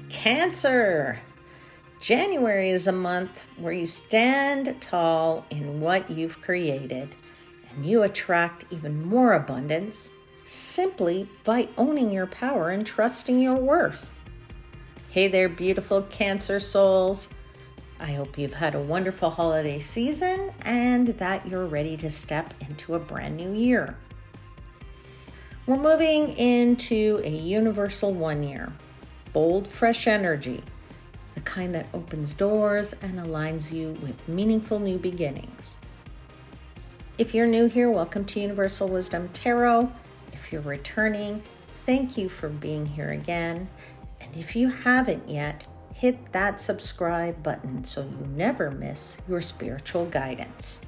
Cancer. January is a month where you stand tall in what you've created and you attract even more abundance simply by owning your power and trusting your worth. Hey there, beautiful Cancer souls. I hope you've had a wonderful holiday season and that you're ready to step into a brand new year. We're moving into a universal 1 year. Bold, fresh energy, the kind that opens doors and aligns you with meaningful new beginnings. If you're new here, welcome to Universal Wisdom Tarot. If you're returning, thank you for being here again. And if you haven't yet, hit that subscribe button so you never miss your spiritual guidance.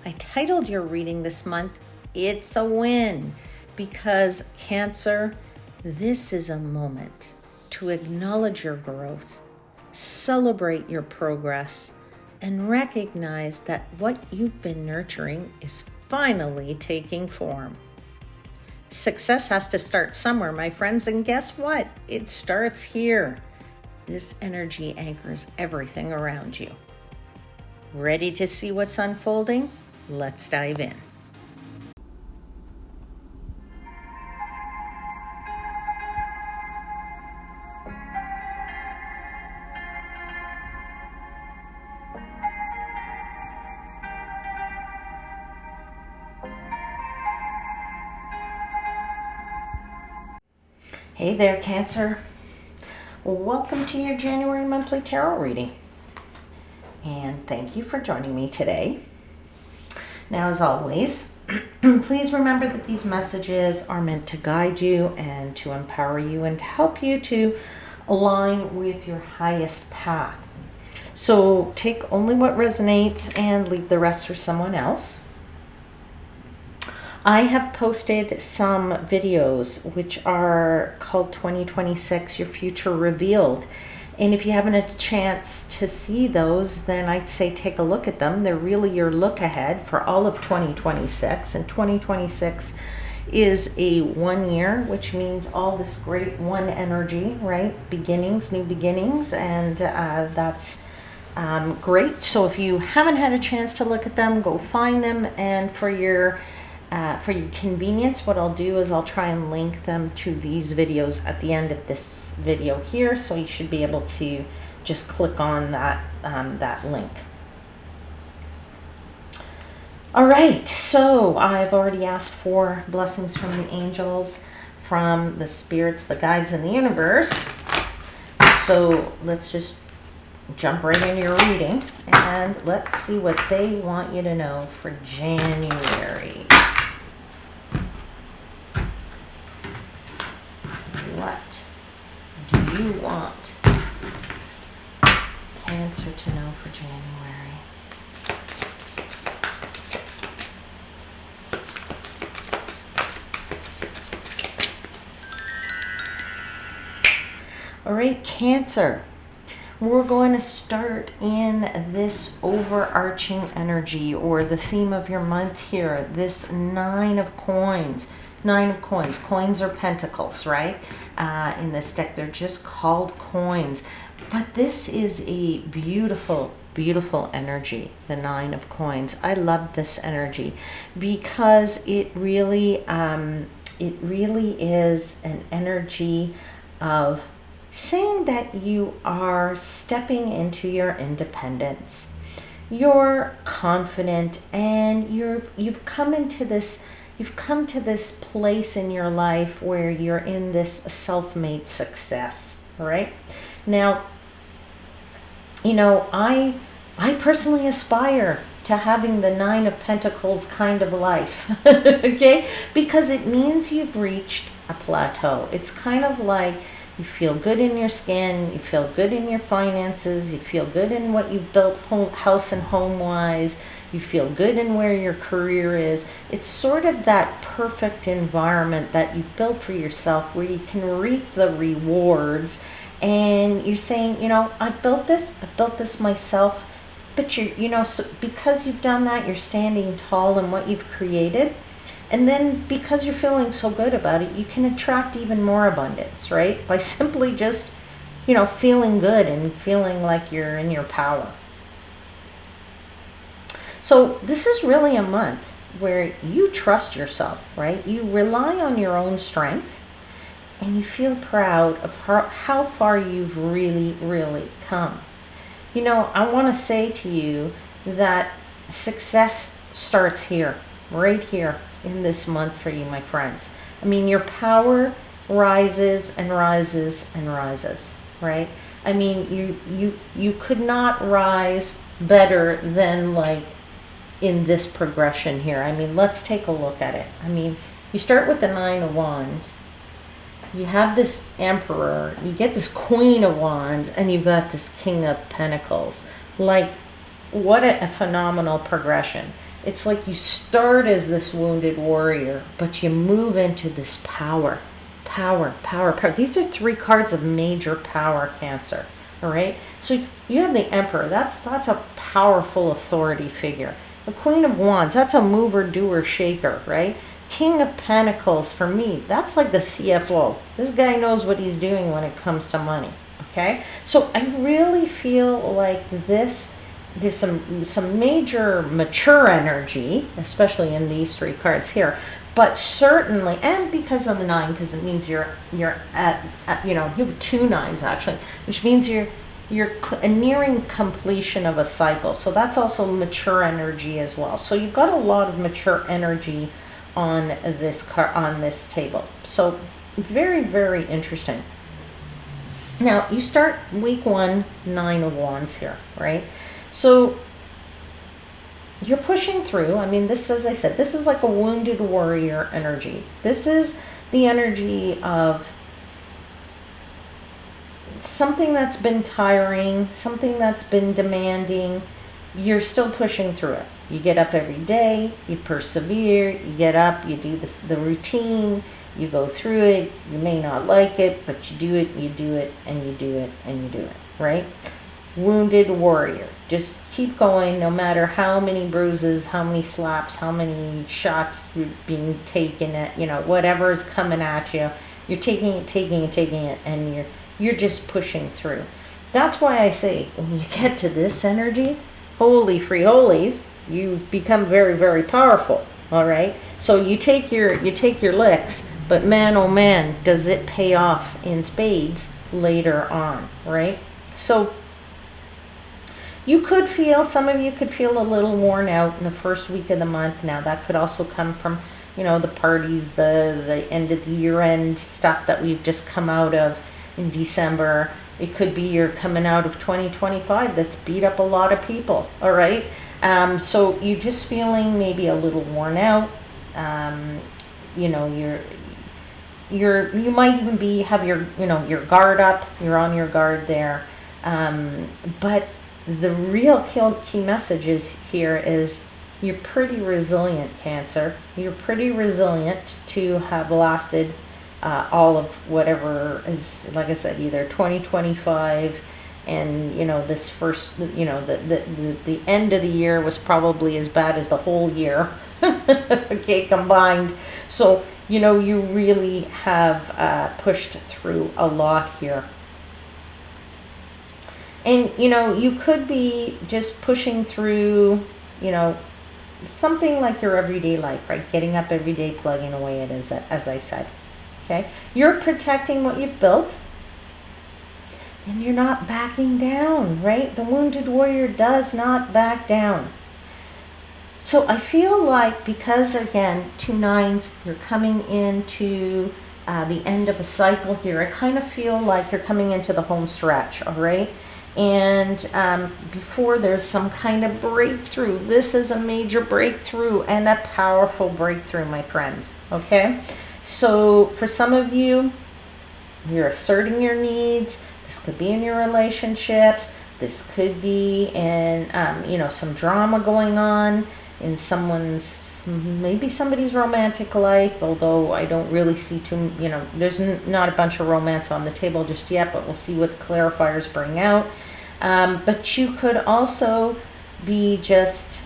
I titled your reading this month, It's a Win, because Cancer, this is a moment to acknowledge your growth, celebrate your progress, and recognize that what you've been nurturing is finally taking form. Success has to start somewhere, my friends, and guess what? It starts here. This energy anchors everything around you. Ready to see what's unfolding? Let's dive in. Hey there, Cancer. Welcome to your January monthly tarot reading. And thank you for joining me today. Now, as always, please remember that these messages are meant to guide you and to empower you and to help you to align with your highest path. So take only what resonates and leave the rest for someone else. I have posted some videos which are called 2026 Your Future Revealed. And if you haven't had a chance to see those, then I'd say take a look at them. They're really your look ahead for all of 2026. And 2026 is a 1 year, which means all this great one energy, right? Beginnings, new beginnings. And that's great. So if you haven't had a chance to look at them, go find them. And for your convenience, what I'll do is I'll try and link them to these videos at the end of this video here, so you should be able to just click on that link. All right, so I've already asked for blessings from the angels, from the spirits, the guides in the universe. So let's just jump right into your reading and let's see what they want you to know for January. What do you want Cancer to know for January? All right, Cancer. We're going to start in this overarching energy or the theme of your month here, this Nine of Coins. Nine of Coins. Coins are pentacles, right? In this deck, they're just called coins. But this is a beautiful, beautiful energy, the Nine of Coins. I love this energy because it really is an energy of saying that you are stepping into your independence. You're confident and you've come to this place in your life where you're in this self-made success, right? Now, I personally aspire to having the Nine of Pentacles kind of life, okay? Because it means you've reached a plateau. It's kind of like you feel good in your skin, you feel good in your finances, you feel good in what you've built house and home-wise, you feel good in where your career is. It's sort of that perfect environment that you've built for yourself where you can reap the rewards and you're saying, I built this myself, but so because you've done that, you're standing tall in what you've created. And then because you're feeling so good about it, you can attract even more abundance, right? By simply just, feeling good and feeling like you're in your power. So this is really a month where you trust yourself, right? You rely on your own strength and you feel proud of how far you've really, really come. I want to say to you that success starts here, right here in this month for you, my friends. I mean, your power rises and rises and rises, right? I mean, you could not rise better than like in this progression here. I mean, let's take a look at it. I mean, you start with the Nine of Wands. You have this Emperor, you get this Queen of Wands, and you've got this King of Pentacles. Like, what a phenomenal progression. It's like you start as this wounded warrior, but you move into this power. Power, power, power. These are 3 cards of major power, Cancer. All right? So you have the Emperor. That's a powerful authority figure. The Queen of Wands, that's a mover, doer, shaker, right? King of Pentacles, for me, that's like the CFO. This guy knows what he's doing when it comes to money, okay? So I really feel like there's some major mature energy, especially in these 3 cards here. But certainly, and because of the 9, because it means you're at you have 2 9s actually, which means you're nearing completion of a cycle. So that's also mature energy as well. So you've got a lot of mature energy on this table. So very, very interesting. Now you start week 1, 9 of Wands here, right? So you're pushing through. I mean, this, as I said, this is like a wounded warrior energy. This is the energy of something that's been tiring, something that's been demanding. You're still pushing through it. You get up every day, you persevere, you get up, you do the routine, you go through it. You may not like it, but you do it, you do it, and you do it, and you do it, right? Wounded warrior. Just keep going no matter how many bruises, how many slaps, how many shots you're being taken at, whatever is coming at you. You're taking it, and you're just pushing through. That's why I say when you get to this energy, holy free holies, you've become very, very powerful. All right. So you take your licks, but man, oh man, does it pay off in spades later on, right? So some of you could feel a little worn out in the first week of the month. Now that could also come from, the parties, the end of the year-end stuff that we've just come out of in December. It could be you're coming out of 2025 that's beat up a lot of people, all right? So you're just feeling maybe a little worn out. You might even have your guard up. You're on your guard there. But the real key message is you're pretty resilient, Cancer. You're pretty resilient to have lasted all of whatever is, like I said, either 2025 and this first, the end of the year was probably as bad as the whole year. Okay, combined. So you really have pushed through a lot here. And you could be just pushing through something like your everyday life, right? Getting up every day, plugging away at it, as I said. Okay, you're protecting what you've built, and you're not backing down, right? The wounded warrior does not back down. So I feel like, because again, 2 9s, you're coming into the end of a cycle here. I kind of feel like you're coming into the home stretch, all right? And before there's some kind of breakthrough. This is a major breakthrough and a powerful breakthrough, my friends, okay? So for some of you, you're asserting your needs. This could be in your relationships. This could be in, some drama going on in maybe somebody's romantic life, although I don't really see there's not a bunch of romance on the table just yet, but we'll see what the clarifiers bring out. But you could also be just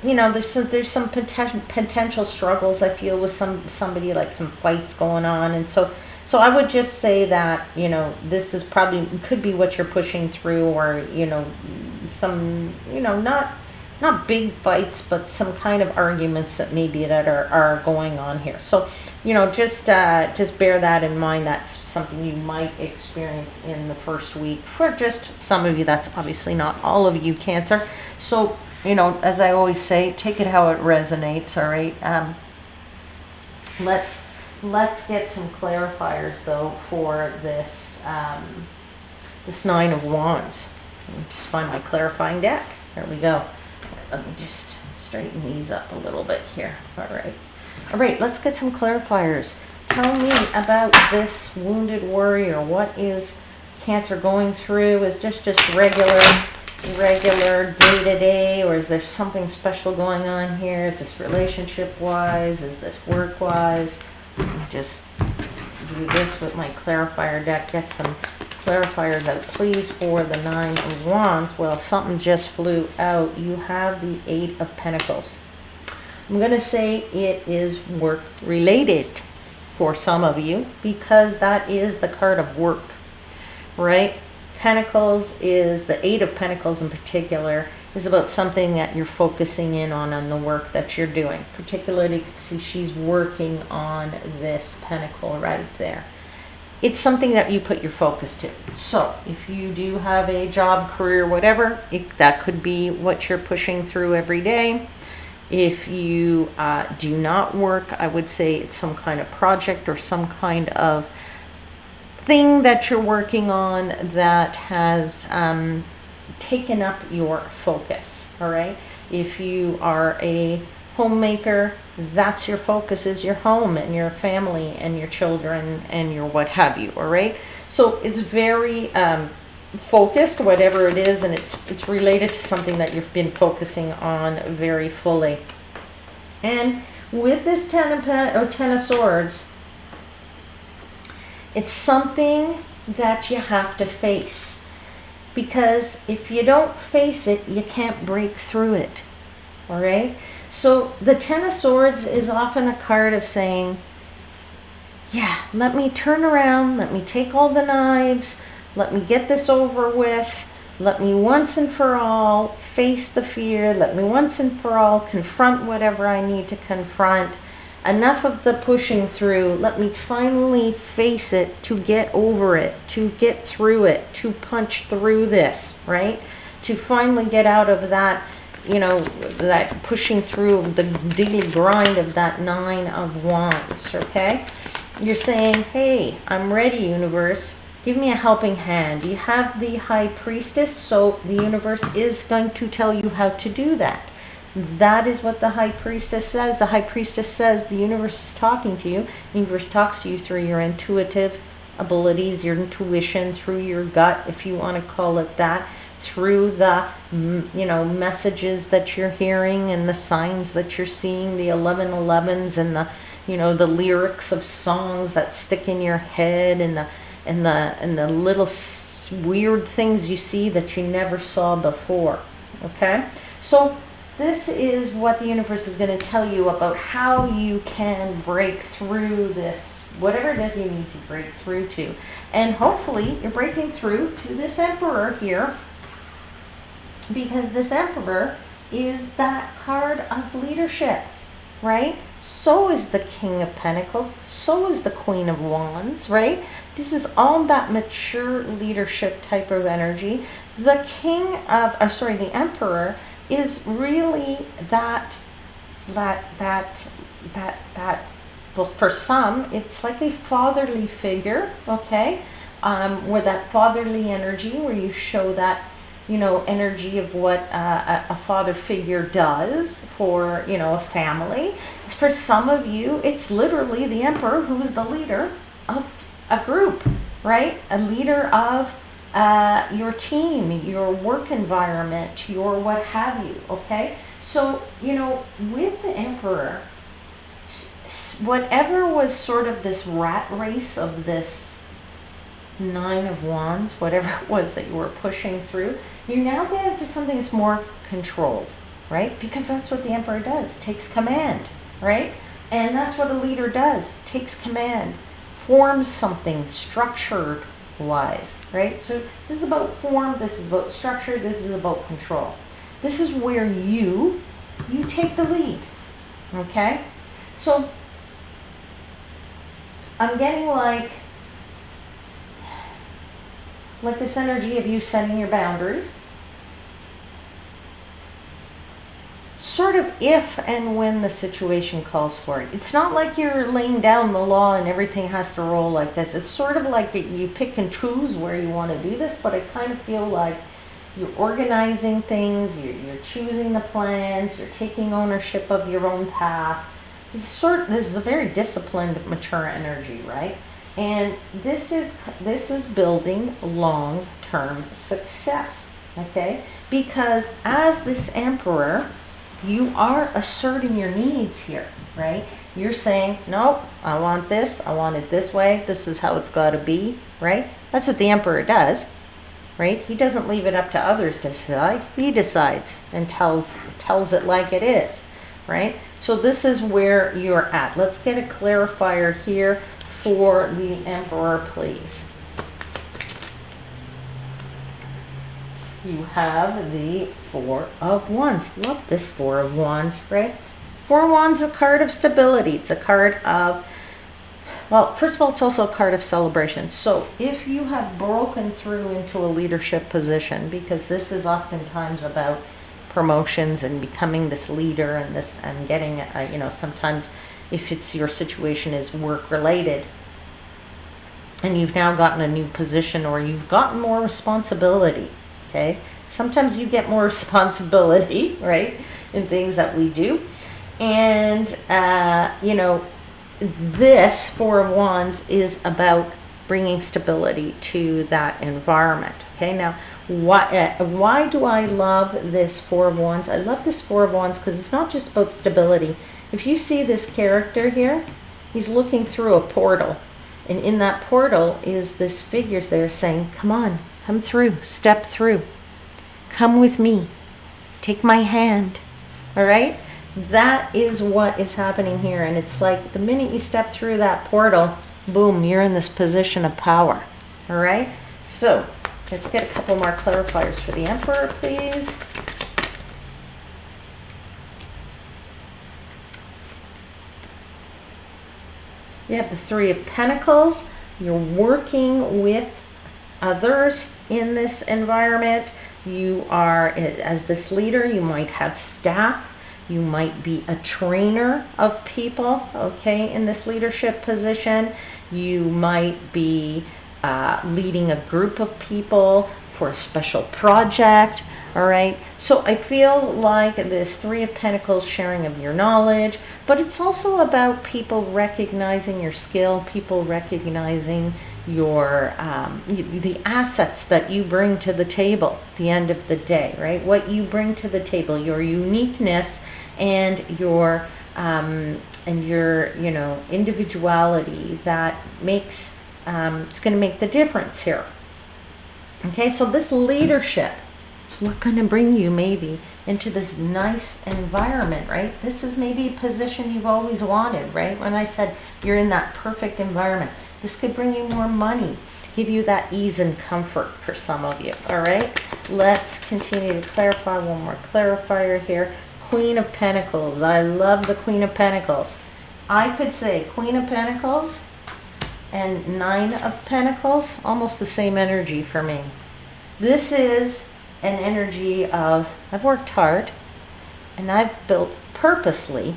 you know, there's some potential struggles, I feel, with somebody, like some fights going on. And so I would just say that, you know, this is probably, could be what you're pushing through, or, you know, some, you know, not big fights, but some kind of arguments that maybe that are going on here. So, you know, just bear that in mind. That's something you might experience in the first week. For just some of you, that's obviously not all of you, Cancer. So, you know, as I always say, take it how it resonates, all right? Let's get some clarifiers, though, for this, this Nine of Wands. Let me just find my clarifying deck. There we go. Let me just straighten these up a little bit here. All right, let's get some clarifiers. Tell me about this wounded warrior. What is Cancer going through? Is this just regular day-to-day, or is there something special going on here? Is this relationship-wise? Is this work-wise? Just do this with my clarifier deck. Get some clarifiers out, please, for the Nine of Wands. Well, something just flew out. You have the Eight of Pentacles. I'm going to say it is work-related for some of you, because that is the card of work, right? Pentacles is, the Eight of Pentacles in particular, is about something that you're focusing in on the work that you're doing. Particularly, you can see she's working on this pentacle right there. It's something that you put your focus to. So if you do have a job, career, whatever, that could be what you're pushing through every day. If you do not work, I would say it's some kind of project or some kind of thing that you're working on that has taken up your focus, all right? If you are a homemaker, that's your focus, is your home and your family and your children and your what have you, all right? So it's very focused, whatever it is, and it's related to something that you've been focusing on very fully. And with this Ten of Swords, it's something that you have to face, because if you don't face it, you can't break through it, all right? So the Ten of Swords is often a card of saying, yeah, let me turn around, let me take all the knives, let me get this over with, let me once and for all face the fear, let me once and for all confront whatever I need to confront. Enough of the pushing through. Let me finally face it, to get over it, to get through it, to punch through this, right? To finally get out of that, you know, that pushing through the daily grind of that Nine of Wands, okay? You're saying, hey, I'm ready, universe. Give me a helping hand. You have the High Priestess, so the universe is going to tell you how to do that. That is what the High Priestess says. The High Priestess says the universe is talking to you. The universe talks to you through your intuitive abilities, your intuition, through your gut, if you want to call it that, through the, you know, messages that you're hearing and the signs that you're seeing, the 1111s and the, you know, the lyrics of songs that stick in your head, and the little weird things you see that you never saw before. Okay? So this is what the universe is going to tell you about how you can break through this, whatever it is you need to break through to. And hopefully you're breaking through to this Emperor here, because this Emperor is that card of leadership, right? So is the King of Pentacles. So is the Queen of Wands, right? This is all that mature leadership type of energy. The the Emperor is really that, well, for some, it's like a fatherly figure, okay? Where that fatherly energy, where you show that, you know, energy of what a father figure does for, you know, a family. For some of you, it's literally the Emperor who is the leader of a group, right? A leader of your team, your work environment, your what have you, okay? So, you know, with the Emperor, whatever was sort of this rat race of this Nine of Wands, whatever it was that you were pushing through, you now get into something that's more controlled, right? Because that's what the Emperor does, takes command, right? And that's what a leader does, takes command, forms something structured wise, right? So this is about form, this is about structure, this is about control. This is where you take the lead, okay? So I'm getting like this energy of you setting your boundaries. Sort of if and when the situation calls for it. It's not like you're laying down the law and everything has to roll like this. It's sort of like you pick and choose where you want to do this, but I kind of feel like you're organizing things, you're choosing the plans, you're taking ownership of your own path. This is a very disciplined, mature energy, right? And this is building long-term success, okay? Because as this Emperor, you are asserting your needs here, right? You're saying, nope, I want this, I want it this way, this is how it's got to be, right? That's what the Emperor does, right? He doesn't leave it up to others to decide. He decides and tells it like it is, right? So this is where you're at. Let's get a clarifier here for the Emperor, please. You have the Four of Wands. Love this Four of Wands, right? Four of Wands is a card of stability. It's a card of, well, first of all, it's also a card of celebration. So if you have broken through into a leadership position, because this is oftentimes about promotions and becoming this leader and getting, sometimes if it's your situation is work related and you've now gotten a new position or you've gotten more responsibility, okay? Sometimes you get more responsibility, right, in things that we do. And, this Four of Wands is about bringing stability to that environment, okay? Now, why do I love this Four of Wands? I love this Four of Wands because it's not just about stability. If you see this character here, he's looking through a portal. And in that portal is this figure there saying, come on, come through, step through. Come with me. Take my hand. All right? That is what is happening here. And it's like the minute you step through that portal, boom, you're in this position of power. All right? So let's get a couple more clarifiers for the Emperor, please. You have the Three of Pentacles. You're working with others in this environment. You are, as this leader, you might have staff. You might be a trainer of people, okay, in this leadership position. You might be leading a group of people for a special project, all right? So I feel like this Three of Pentacles, sharing of your knowledge, but it's also about people recognizing your skill, people recognizing your the assets that you bring to the table at the end of the day, right? What you bring to the table, your uniqueness and your individuality that makes it's going to make the difference here. Okay, so this leadership is what's going to bring you maybe into this nice environment, right? This is maybe a position you've always wanted, right? When I said you're in that perfect environment, this could bring you more money to give you that ease and comfort for some of you, all right? Let's continue to clarify. One more clarifier here. Queen of Pentacles. I love the Queen of Pentacles. I could say Queen of Pentacles and Nine of Pentacles, almost the same energy for me. This is an energy of, I've worked hard and I've built purposely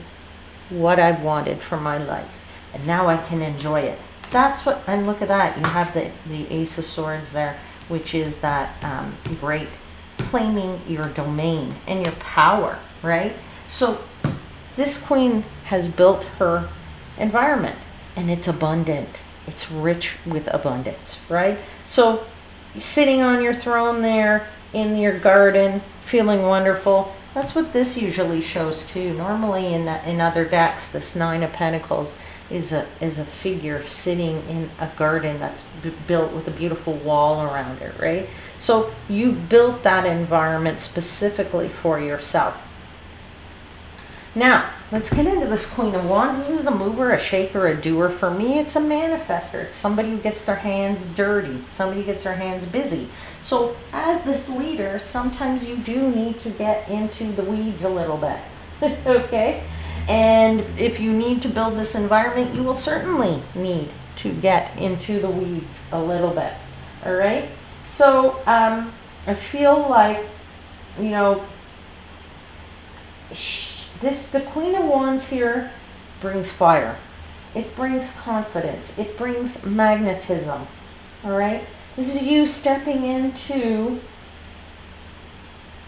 what I've wanted for my life. And now I can enjoy it. That's what, and look at that. You have the Ace of Swords there, which is that great claiming your domain and your power, right? So this queen has built her environment and it's abundant. It's rich with abundance, right? So sitting on your throne there in your garden, feeling wonderful. That's what this usually shows too. Normally in other decks, this Nine of Pentacles is a figure sitting in a garden that's built with a beautiful wall around it, right? So you've built that environment specifically for yourself. Now, let's get into this Queen of Wands. This is a mover, a shaker, a doer. For me, it's a manifester. It's somebody who gets their hands dirty. Somebody who gets their hands busy. So as this leader, sometimes you do need to get into the weeds a little bit. Okay? And if you need to build this environment, you will certainly need to get into the weeds a little bit. All right? So I feel like, you know, the Queen of Wands here brings fire. It brings confidence. It brings magnetism. All right? This is you stepping into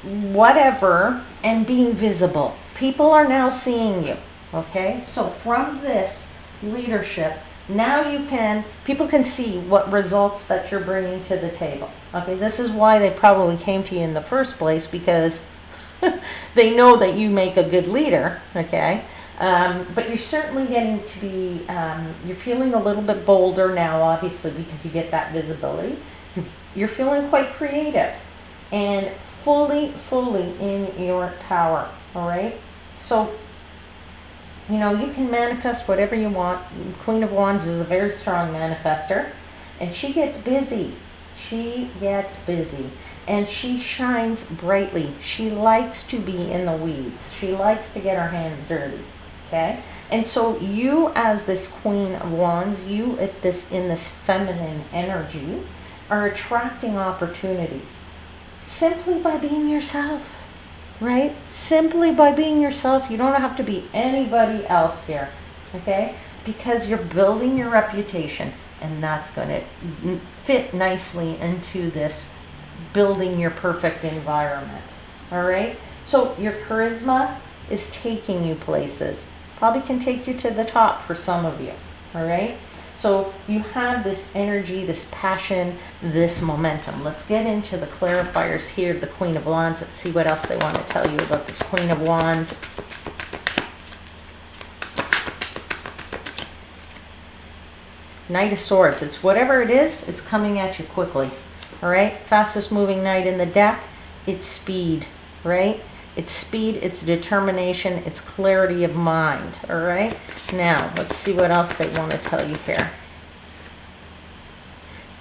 whatever and being visible. People are now seeing you. Okay? So from this leadership, now people can see what results that you're bringing to the table. Okay? This is why they probably came to you in the first place, because they know that you make a good leader, okay? But you're certainly getting to be, you're feeling a little bit bolder now, obviously, because you get that visibility. You're feeling quite creative and fully in your power, all right? So, you know, you can manifest whatever you want. Queen of Wands is a very strong manifester, and she gets busy. She gets busy. And she shines brightly. She likes to be in the weeds. She likes to get her hands dirty, okay? And so you, as this Queen of Wands, you in this feminine energy, are attracting opportunities simply by being yourself, right? Simply by being yourself. You don't have to be anybody else here, okay? Because you're building your reputation, and that's going to fit nicely into this building your perfect environment. All right? So your charisma is taking you places. Probably can take you to the top for some of you. All right? So you have this energy, this passion, this momentum. Let's get into the clarifiers here, the Queen of Wands. Let's see what else they want to tell you about this Queen of Wands. Knight of Swords. It's whatever it is, it's coming at you quickly. All right, fastest moving knight in the deck. It's speed, right? It's speed, it's determination, it's clarity of mind. All right, now let's see what else they want to tell you here.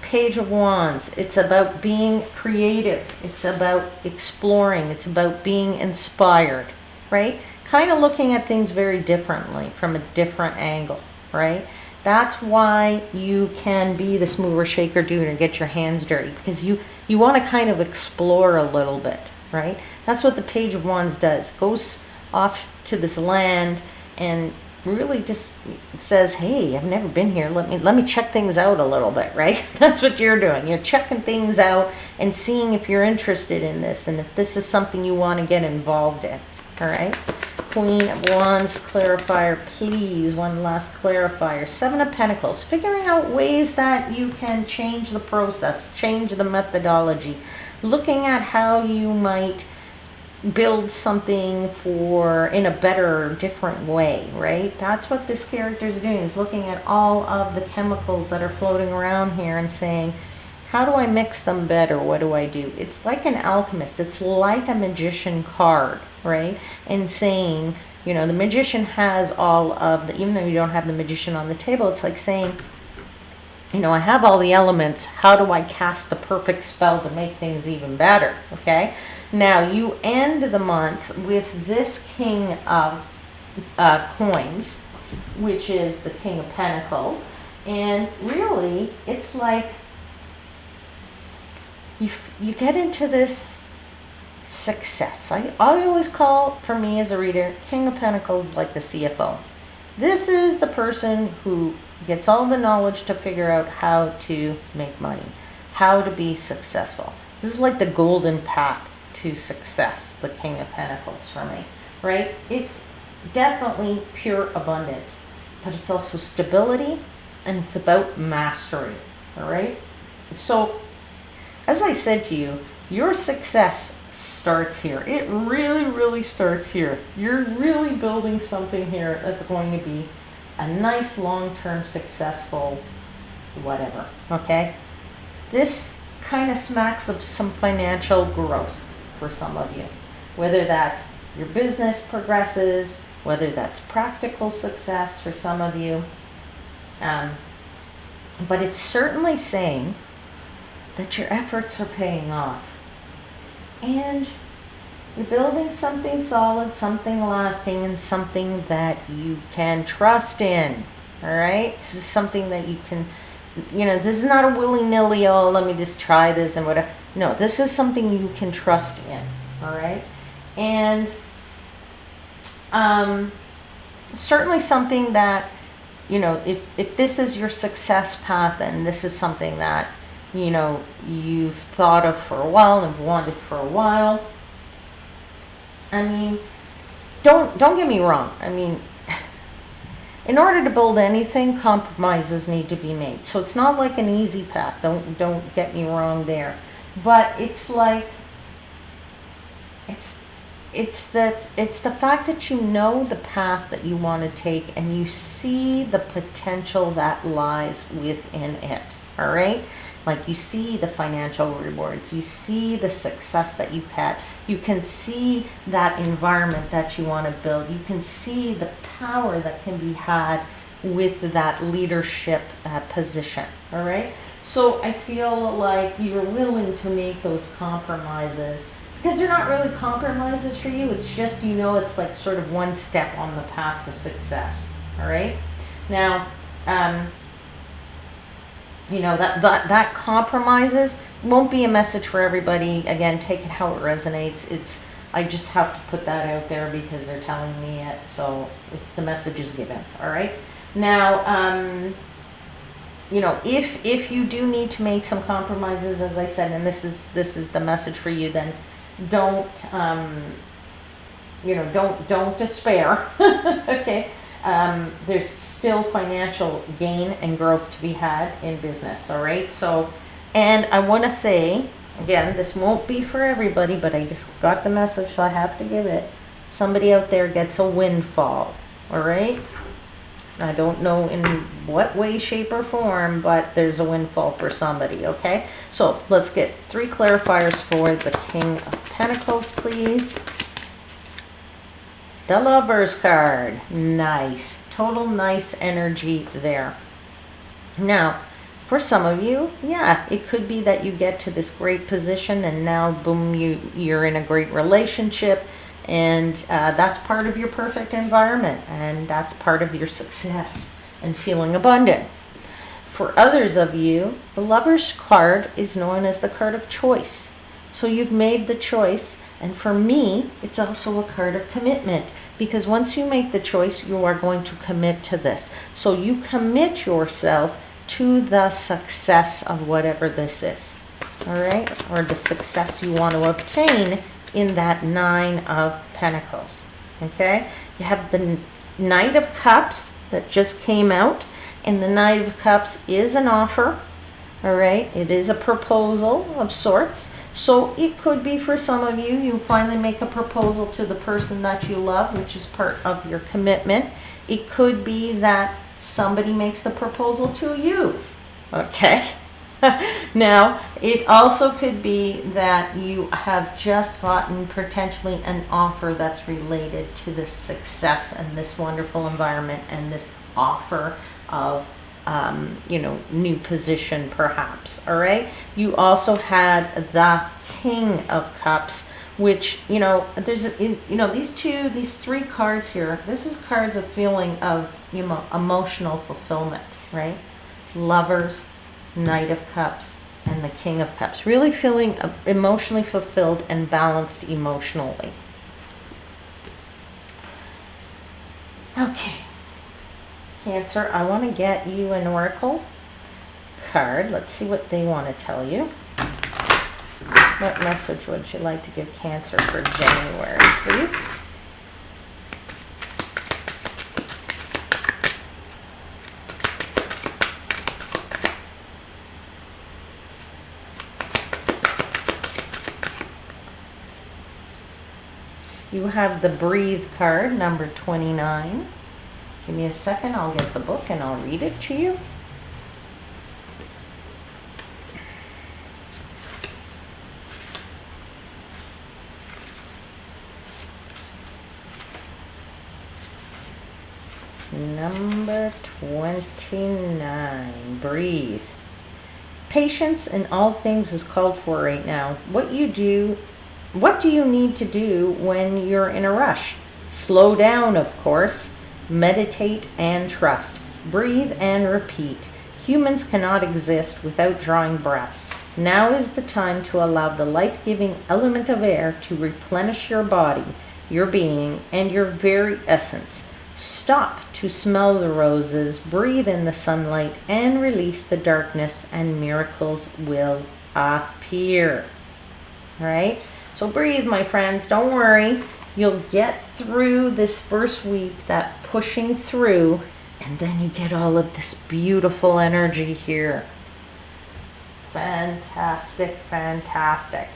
Page of Wands. It's about being creative. It's about exploring. It's about being inspired, right? Kind of looking at things very differently from a different angle, right? That's why you can be this mover, shaker, doer, and get your hands dirty, because you want to kind of explore a little bit, right? That's what the Page of Wands does. Goes off to this land and really just says, hey, I've never been here. Let me check things out a little bit, right? That's what you're doing. You're checking things out and seeing if you're interested in this and if this is something you want to get involved in, all right? Queen of Wands clarifier, please. One last clarifier. Seven of Pentacles. Figuring out ways that you can change the process, change the methodology. Looking at how you might build something in a better, different way, right? That's what this character is doing, is looking at all of the chemicals that are floating around here and saying, how do I mix them better? What do I do? It's like an alchemist. It's like a magician card, right? And saying, you know, the magician has all of the, even though you don't have the magician on the table, it's like saying, you know, I have all the elements. How do I cast the perfect spell to make things even better? Okay. Now you end the month with this King of Coins, which is the King of Pentacles. And really, it's like, you get into this success. I always call, for me as a reader, King of Pentacles like the CFO. This is the person who gets all the knowledge to figure out how to make money, how to be successful. This is like the golden path to success, the King of Pentacles for me, right? It's definitely pure abundance, but it's also stability, and it's about mastery, all right? So, as I said to you, your success starts here. It really, really starts here. You're really building something here that's going to be a nice, long-term, successful whatever, okay? This kind of smacks of some financial growth for some of you. Whether that's your business progresses, whether that's practical success for some of you. But it's certainly saying that your efforts are paying off. And you're building something solid, something lasting, and something that you can trust in. All right? This is something that you can, this is not a willy-nilly, oh, let me just try this and whatever. No, this is something you can trust in. All right? And certainly something that, if this is your success path and this is something that, you've thought of for a while and wanted for a while, I mean, don't get me wrong. I mean, in order to build anything, compromises need to be made. So it's not like an easy path. Don't get me wrong there. But it's like, it's the fact that you know the path that you want to take and you see the potential that lies within it. All right? Like you see the financial rewards, you see the success that you've had, you can see that environment that you want to build, you can see the power that can be had with that leadership position. All right? So I feel like you're willing to make those compromises, because they're not really compromises for you. It's just, it's like sort of one step on the path to success. All right? Now, that compromises won't be a message for everybody. Again, take it how it resonates. I just have to put that out there because they're telling me it. So the message is given. All right? Now, if you do need to make some compromises, as I said, and this is the message for you, then don't despair. Okay. There's still financial gain and growth to be had in business. All right. So, and I want to say again, this won't be for everybody, but I just got the message, so I have to give it. Somebody out there gets a windfall. All right. I don't know in what way, shape, or form, but there's a windfall for somebody, okay? So let's get 3 clarifiers for the King of Pentacles, please. The Lovers card. Nice. Total nice energy there. Now, for some of you, yeah, it could be that you get to this great position and now, boom, you're in a great relationship. And that's part of your perfect environment, and that's part of your success and feeling abundant. For others of you, the Lover's card is known as the card of choice. So you've made the choice, and for me, it's also a card of commitment, because once you make the choice, you are going to commit to this. So you commit yourself to the success of whatever this is, all right, or the success you want to obtain in that 9 of Pentacles. Okay, you have the Knight of Cups that just came out, and the Knight of Cups is an offer. All right, it is a proposal of sorts. So it could be for some of you, you finally make a proposal to the person that you love, which is part of your commitment. It could be that somebody makes the proposal to you. Okay. Now, it also could be that you have just gotten potentially an offer that's related to this success and this wonderful environment and this offer of, new position perhaps. All right. You also had the King of Cups, which, there's, these 3 cards here. This is cards of feeling of, emotional fulfillment, right? Lovers, Knight of Cups, and the King of Cups. Really feeling emotionally fulfilled and balanced emotionally. Okay. Cancer, I want to get you an oracle card. Let's see what they want to tell you. What message would you like to give Cancer for January, please? You have the Breathe card, number 29. Give me a second, I'll get the book and I'll read it to you. Number 29. Breathe. Patience in all things is called for right now. What do you need to do when you're in a rush? Slow down, of course. Meditate and trust. Breathe and repeat. Humans cannot exist without drawing breath. Now is the time to allow the life-giving element of air to replenish your body, your being, and your very essence. Stop to smell the roses, breathe in the sunlight, and release the darkness, and miracles will appear. All right? So breathe, my friends. Don't worry. You'll get through this first week, that pushing through, and then you get all of this beautiful energy here. Fantastic, fantastic.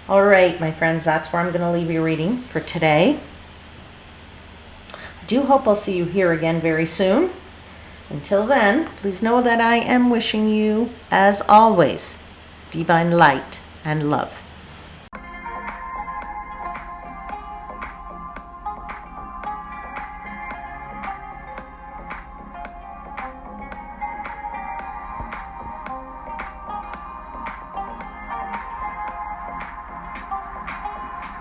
All right, my friends, that's where I'm going to leave your reading for today. I do hope I'll see you here again very soon. Until then, please know that I am wishing you, as always, divine light and love.